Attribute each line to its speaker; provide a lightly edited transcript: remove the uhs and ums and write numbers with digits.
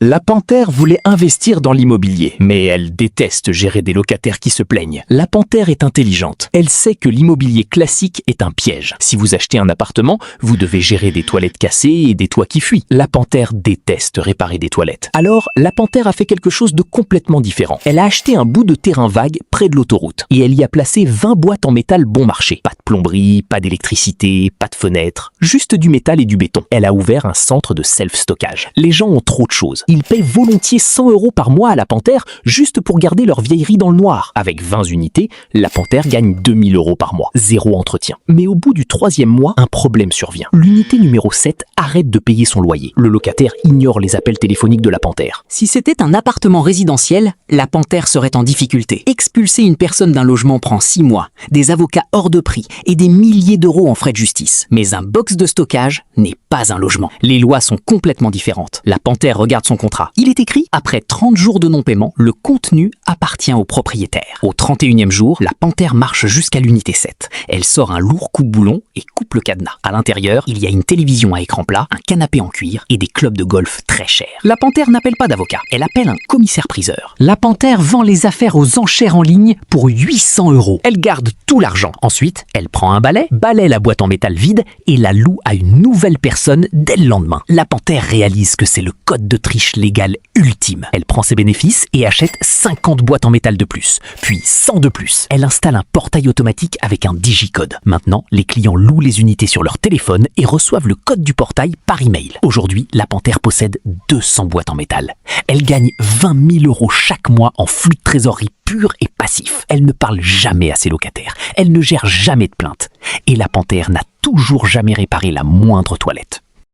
Speaker 1: La panthère voulait investir dans l'immobilier, mais elle déteste gérer des locataires qui se plaignent. La panthère est intelligente. Elle sait que l'immobilier classique est un piège. Si vous achetez un appartement, vous devez gérer des toilettes cassées et des toits qui fuient. La panthère déteste réparer des toilettes. Alors, la panthère a fait quelque chose de complètement différent. Elle a acheté un bout de terrain vague près de l'autoroute et elle y a placé 20 boîtes en métal bon marché. Pas de plomberie, pas d'électricité, pas de fenêtres, juste du métal et du béton. Elle a ouvert un centre de self-stockage. Les gens ont trop de choses. Ils payent volontiers 100 € par mois à la panthère juste pour garder leur vieillerie dans le noir. Avec 20 unités, la panthère gagne 2000 € par mois. Zéro entretien. Mais au bout du 3e mois, un problème survient. L'unité numéro 7 arrête de payer son loyer. Le locataire ignore les appels téléphoniques de la panthère.
Speaker 2: Si c'était un appartement résidentiel, la panthère serait en difficulté. Expulser une personne d'un logement prend 6 mois, des avocats hors de prix et des milliers d'euros en frais de justice. Mais un box de stockage n'est pas un logement. Les lois sont complètement différentes. La panthère regarde son contrat. Il est écrit « Après 30 jours de non-paiement, le contenu appartient au propriétaire ». Au 31e jour, la panthère marche jusqu'à l'unité 7. Elle sort un lourd coupe-boulon et coupe le cadenas. À l'intérieur, il y a une télévision à écran plat, un canapé en cuir et des clubs de golf très chers. La panthère n'appelle pas d'avocat, elle appelle un commissaire-priseur. La panthère vend les affaires aux enchères en ligne pour 800 €. Elle garde tout l'argent. Ensuite, elle prend un balai, balaie la boîte en métal vide et la loue à une nouvelle personne dès le lendemain. La panthère réalise que c'est le code de triche légal ultime. Elle prend ses bénéfices et achète 50 boîtes en métal de plus, puis 100 de plus. Elle installe un portail automatique avec un digicode. Maintenant, les clients louent les unités sur leur téléphone et reçoivent le code du portail par email. Aujourd'hui, la panthère possède 200 boîtes en métal. Elle gagne 20 000 € chaque mois en flux de trésorerie pur et passif. Elle ne parle jamais à ses locataires. Elle ne gère jamais de plainte. Et la panthère n'a toujours jamais réparé la moindre toilette.